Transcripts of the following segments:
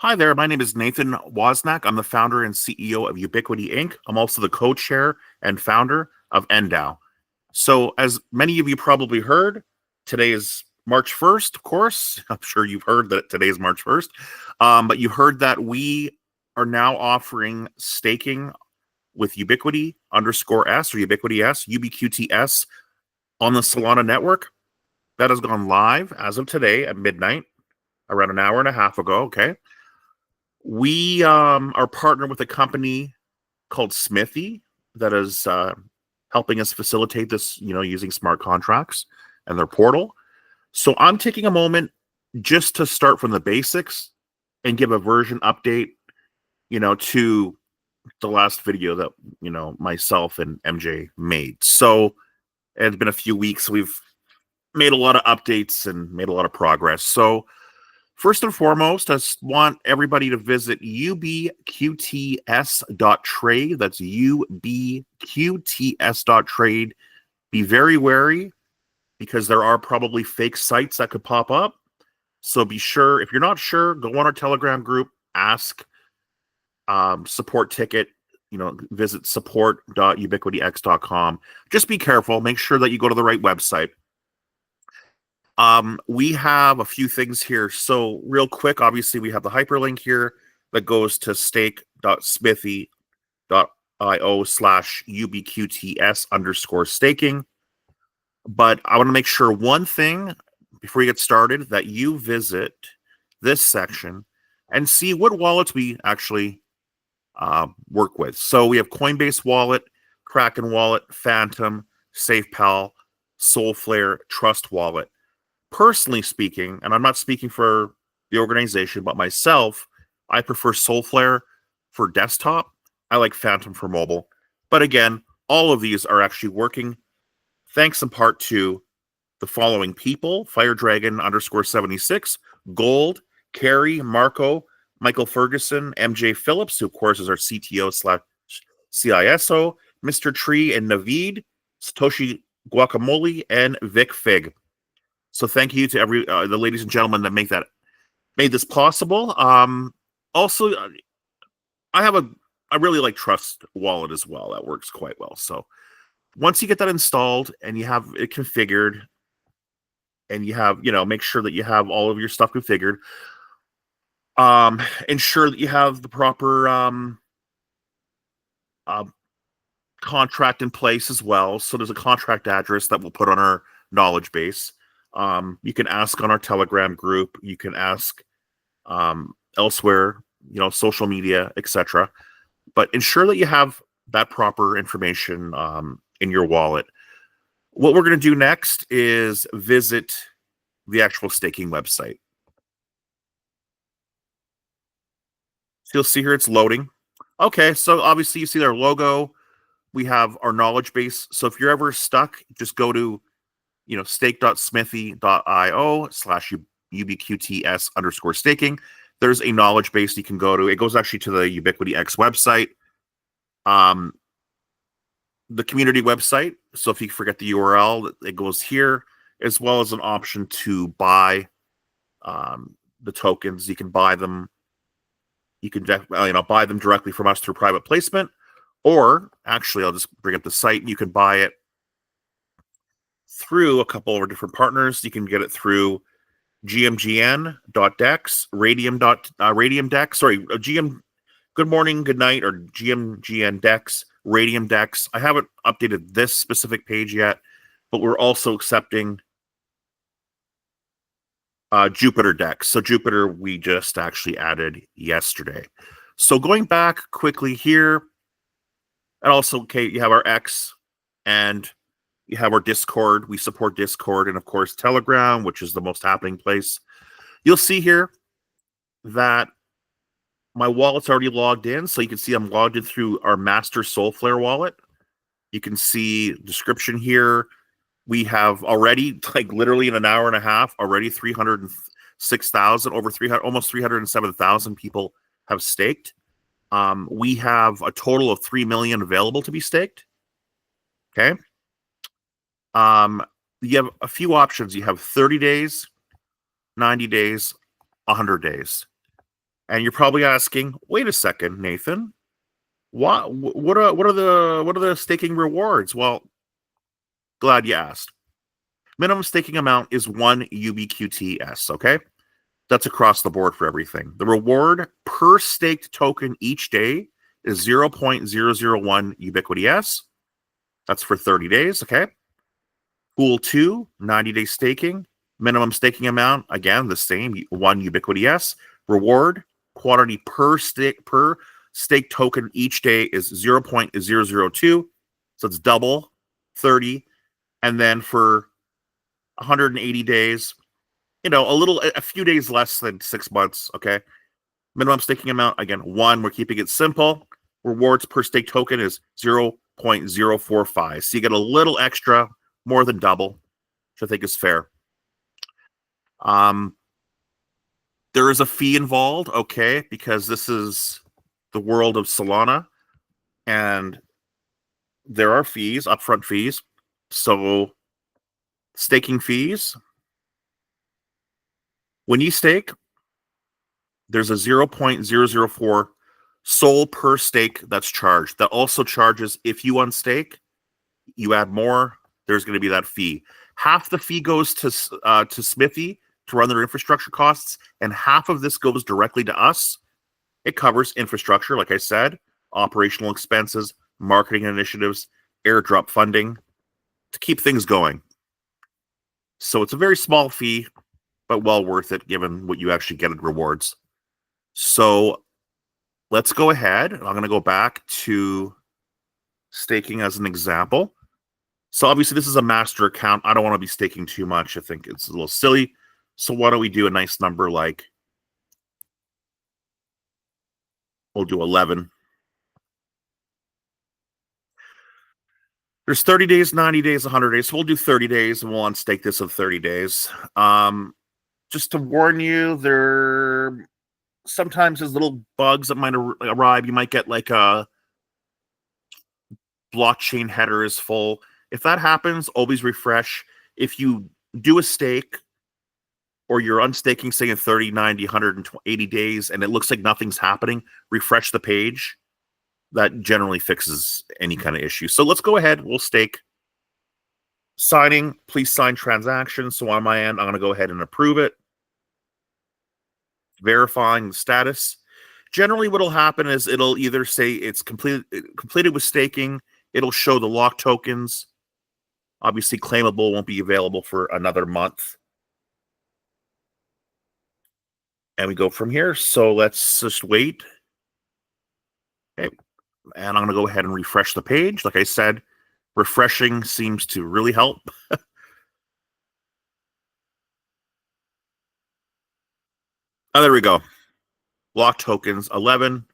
Hi there, my name is Nathan Wosnack. I'm the founder and CEO of Ubiquity Inc. I'm also the co-chair and founder of nDAO. So, as many of you probably heard, today is March 1st, of course. I'm sure you've heard that today is March 1st. But you heard that we are now offering staking with Ubiquity underscore S or Ubiquity S, UBQTS on the Solana network. That has gone live as of today at midnight, around an hour and a half ago. Okay. We are partnered with a company called Smithii that is helping us facilitate this, using smart contracts and their portal. So I'm taking a moment just to start from the basics and give a version update, to the last video that, myself and MJ made. So it's been a few weeks. We've made a lot of updates and made a lot of progress. So first and foremost, I want everybody to visit ubqts.trade. That's ubqts.trade. Be very wary because there are probably fake sites that could pop up. So be sure, if you're not sure, go on our Telegram group, ask, support ticket, visit support.ubiquityx.com. Just be careful. Make sure that you go to the right website. We have a few things here. So real quick, obviously we have the hyperlink here that goes to stake.smithii.io/ubqts_staking. But I want to make sure one thing before we get started, that you visit this section and see what wallets we actually work with. So we have Coinbase Wallet, Kraken Wallet, Phantom, SafePal, Soulflare, Trust Wallet. Personally speaking, and I'm not speaking for the organization, but myself, I prefer Soulflare for desktop. I like Phantom for mobile. But again, all of these are actually working thanks in part to the following people: FireDragon_76, Gold, Carrie, Marco, Michael Ferguson, MJ Phillips, who of course is our CTO/CISO, Mr. Tree and Naveed, Satoshi Guacamole, and Vic Fig. So thank you to the ladies and gentlemen that made this possible. Also, I really like Trust Wallet as well. That works quite well. So once you get that installed and you have it configured, and you have, make sure that you have all of your stuff configured. Ensure that you have the proper contract in place as well. So there's a contract address that we'll put on our knowledge base. You can ask on our Telegram group. You can ask elsewhere, social media, etc. But ensure that you have that proper information in your wallet. What we're going to do next is visit the actual staking website. So you'll see here it's loading. Okay, so obviously you see our logo. We have our knowledge base. So if you're ever stuck, just go to stake.smithii.io/ubqts_staking. There's a knowledge base you can go to. It goes actually to the Ubiquity X website, the community website. So if you forget the URL, it goes here, as well as an option to buy the tokens. You can buy them. You can buy them directly from us through private placement, or actually, I'll just bring up the site. You can buy it through a couple of our different partners. You can get it through gmgn.dex, radium.dex, GM Good Morning, Good Night, or GMGN Dex, Radium Dex. I haven't updated this specific page yet, but we're also accepting Jupiter Dex. So Jupiter we just actually added yesterday. So going back quickly here, and also, okay, you have our X and you have our Discord. We support Discord, and of course Telegram, which is the most happening place. You'll see here that my wallet's already logged in, so you can see I'm logged in through our master Soulflare wallet. You can see description here. We have already, like literally in an hour and a half, already 306,000, almost 307,000 people have staked. We have a total of 3 million available to be staked. Okay. You have a few options. You have 30 days, 90 days, 100 days. And you're probably asking, wait a second, Nathan, what are the staking rewards? Well, glad you asked. Minimum staking amount is 1 UBQTS, okay? That's across the board for everything. The reward per staked token each day is 0.001 Ubiquity S. That's for 30 days, okay? Pool 2, 90-day staking. Minimum staking amount, again, the same, 1 Ubiquity S. Reward, quantity per stake token each day is 0.002. So it's double, 30. And then for 180 days, a few days less than 6 months, okay? Minimum staking amount, again, 1. We're keeping it simple. Rewards per stake token is 0.045. So you get a little extra, more than double, which I think is fair. There is a fee involved, okay, because this is the world of Solana, and there are fees, upfront fees. So staking fees, when you stake, there's a 0.004 SOL per stake that's charged. That also charges if you unstake, you add more, there's going to be that fee. Half the fee goes to Smithii to run their infrastructure costs, and half of this goes directly to us. It covers infrastructure, like I said, operational expenses, marketing initiatives, airdrop funding to keep things going. So it's a very small fee, but well worth it given what you actually get in rewards. So let's go ahead. I'm going to go back to staking as an example. So obviously this is a master account. I don't want to be staking too much. I think it's a little silly. So why don't we do a nice number like, we'll do 11. There's 30 days, 90 days, 100 days. So we'll do 30 days and we'll unstake this of 30 days. Just to warn you, there sometimes there's little bugs that might arrive. You might get like a blockchain header is full. If that happens, always refresh. If you do a stake or you're unstaking, say in 30, 90, 180 days, and it looks like nothing's happening, refresh the page. That generally fixes any kind of issue. So let's go ahead. We'll stake. Signing, please sign transaction. So on my end, I'm going to go ahead and approve it. Verifying the status. Generally, what will happen is it'll either say it's completed with staking. It'll show the lock tokens. Obviously, claimable won't be available for another month. And we go from here. So let's just wait. Okay. And I'm going to go ahead and refresh the page. Like I said, refreshing seems to really help. Oh, there we go. Lock tokens, 11.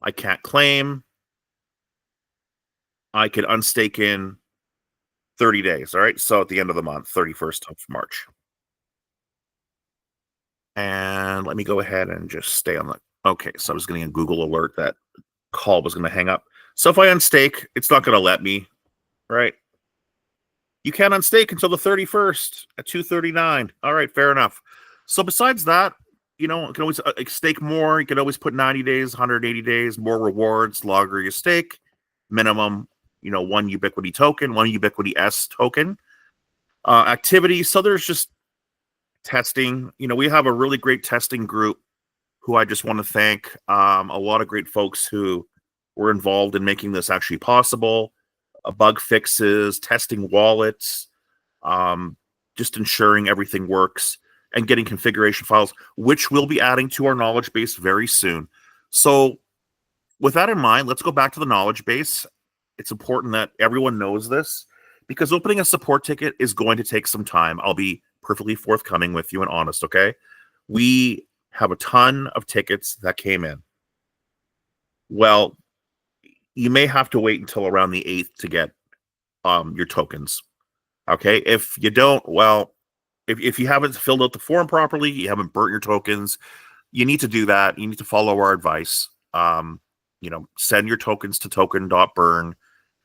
I can't claim. I can unstake in 30 days. All right. So at the end of the month, 31st of March. And let me go ahead and just stay on the... Okay. So I was getting a Google alert that call was going to hang up. So if I unstake, it's not going to let me, right? You can't unstake until the 31st at 2:39. All right, fair enough. So besides that, you can always stake more. You can always put 90 days, 180 days, more rewards, longer you stake, minimum, 1 Ubiquity token, 1 Ubiquity S token. Activity. So there's just testing. We have a really great testing group who I just want to thank. A lot of great folks who were involved in making this actually possible. Bug fixes, testing wallets, just ensuring everything works, and getting configuration files, which we'll be adding to our knowledge base very soon. So with that in mind, let's go back to the knowledge base. It's important that everyone knows this because opening a support ticket is going to take some time. I'll be perfectly forthcoming with you and honest, okay? We have a ton of tickets that came in. Well, you may have to wait until around the 8th to get your tokens. Okay, if you don't, well, if you haven't filled out the form properly, you haven't burnt your tokens, you need to do that. You need to follow our advice. Send your tokens to token.burn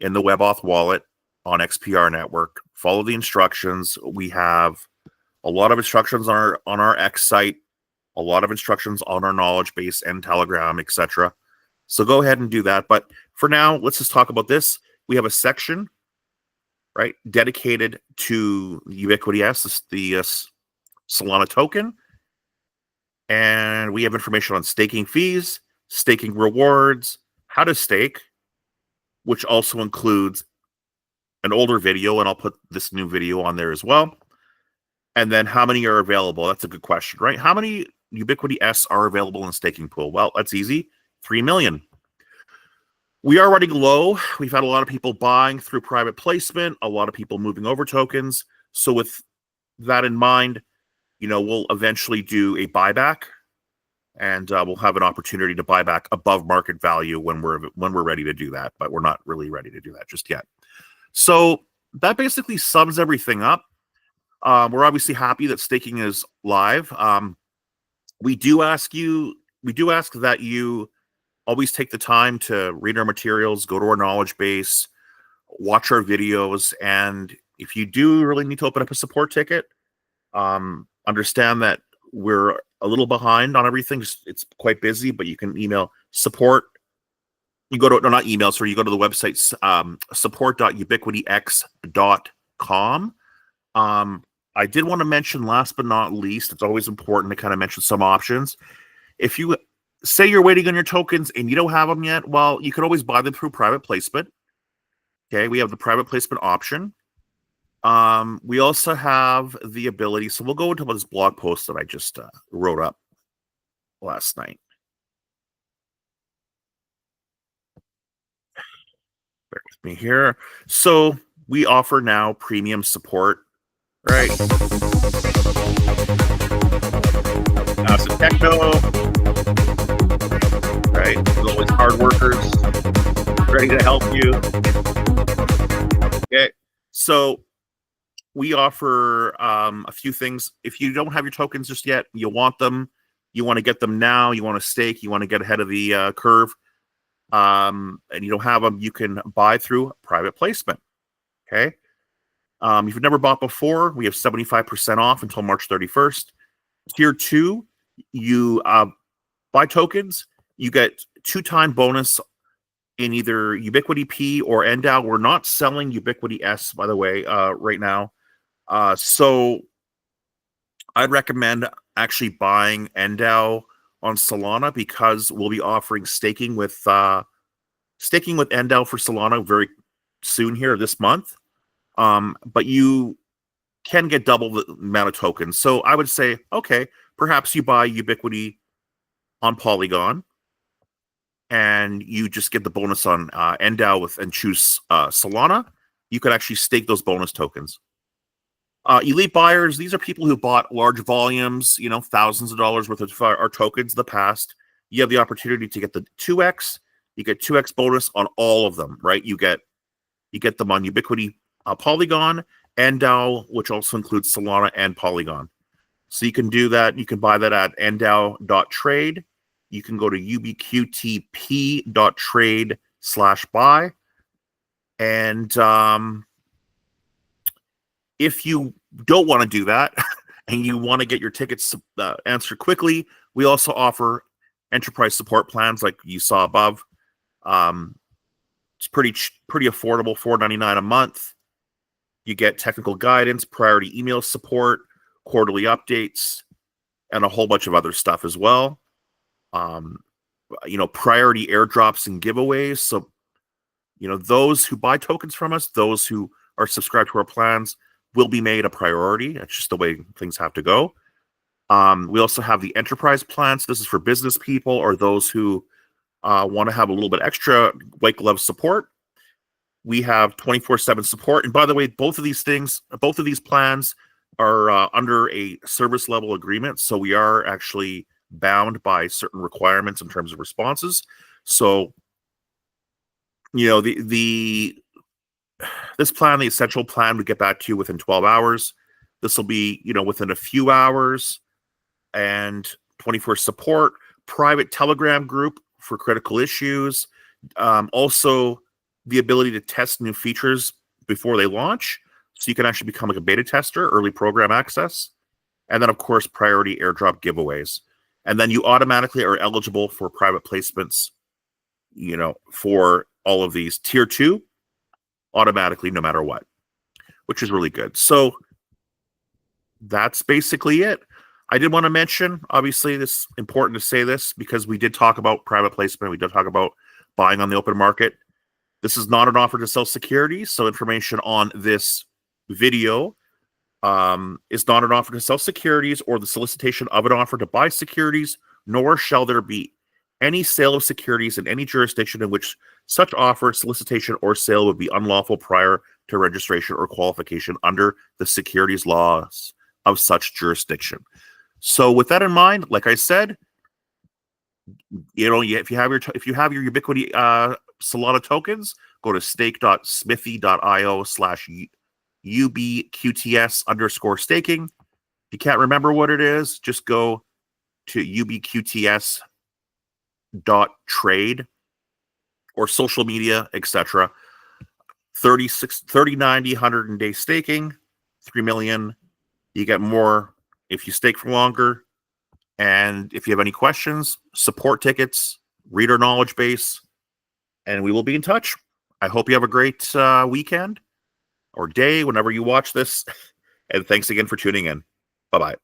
in the WebAuth wallet on XPR network. Follow the instructions. We have a lot of instructions on our X site a lot of instructions on our knowledge base and Telegram, etc. So go ahead and do that. But for now, let's just talk about this. We have a section, right, dedicated to Ubiquity S, the Solana token. And we have information on staking fees, staking rewards, how to stake, which also includes an older video, and I'll put this new video on there as well. And then how many are available? That's a good question, right? How many Ubiquity S are available in the staking pool? Well, that's easy. 3 million. We are running low. We've had a lot of people buying through private placement, a lot of people moving over tokens. So with that in mind, we'll eventually do a buyback, and we'll have an opportunity to buy back above market value when we're ready to do that. But we're not really ready to do that just yet. So that basically sums everything up. We're obviously happy that staking is live. We do ask that you always take the time to read our materials, go to our knowledge base, watch our videos, and if you do really need to open up a support ticket, understand that we're a little behind on everything. It's quite busy, but you can email support. You go to the website support.ubiquityx.com. I did want to mention, last but not least, it's always important to kind of mention some options. If you say you're waiting on your tokens and you don't have them yet, well, you can always buy them through private placement. Okay, we have the private placement option. We also have the ability, so we'll go into this blog post that I just wrote up last night. Bear with me here. So we offer now premium support, right? Some techno, right? There's always hard workers ready to help you. Okay, so we offer a few things. If you don't have your tokens just yet, you want them, you want to get them now, you want to stake, you want to get ahead of the curve, and you don't have them, you can buy through private placement. Okay. If you've never bought before, we have 75% off until March 31st. Tier 2, you buy tokens, you get 2-time bonus in either Ubiquity P or nDAO. We're not selling Ubiquity S, by the way, right now. So I'd recommend actually buying nDAO on Solana, because we'll be offering staking with nDAO for Solana very soon here this month. But you can get double the amount of tokens. So I would say, okay, perhaps you buy Ubiquity on Polygon, and you just get the bonus on nDAO and choose Solana. You could actually stake those bonus tokens. Elite buyers, these are people who bought large volumes, thousands of dollars worth of our tokens in the past. You have the opportunity to get the 2x. You get 2x bonus on all of them, right? You get them on Ubiquity Polygon, nDAO, which also includes Solana and Polygon. So you can do that. You can buy that at nDAO.trade. You can go to ubqtp.trade/buy. And if you don't want to do that and you want to get your tickets answered quickly, we also offer enterprise support plans like you saw above. It's pretty affordable, $4.99 a month. You get technical guidance, priority email support, quarterly updates, and a whole bunch of other stuff as well. Priority airdrops and giveaways. So, those who buy tokens from us, those who are subscribed to our plans, will be made a priority. That's just the way things have to go. We also have the enterprise plans. This is for business people or those who want to have a little bit extra white glove support. We have 24/7 support. And by the way, both of these plans are under a service level agreement. So we are actually bound by certain requirements in terms of responses. So, this plan, the essential plan, we get back to you within 12 hours. This will be, within a few hours, and 24 support, private Telegram group for critical issues. Also, the ability to test new features before they launch. So you can actually become like a beta tester, early program access. And then, of course, priority airdrop giveaways. And then you automatically are eligible for private placements, for all of these. Tier 2, automatically, no matter what, which is really good. So that's basically it. I did want to mention, obviously, this is important to say this because we did talk about private placement. We did talk about buying on the open market. This is not an offer to sell securities. So information on this video is not an offer to sell securities or the solicitation of an offer to buy securities, nor shall there be any sale of securities in any jurisdiction in which such offer, solicitation, or sale would be unlawful prior to registration or qualification under the securities laws of such jurisdiction. So with that in mind, like I said, if you have your Ubiquity Solana tokens, go to stake.smithii.io/UBQTS_staking. If you can't remember what it is, just go to UBQTS.trade or social media, etc. 30, 90, 100-day staking, 3 million. You get more if you stake for longer. And if you have any questions, support tickets, reader knowledge base, and we will be in touch. I hope you have a great weekend or day whenever you watch this. And thanks again for tuning in. Bye-bye.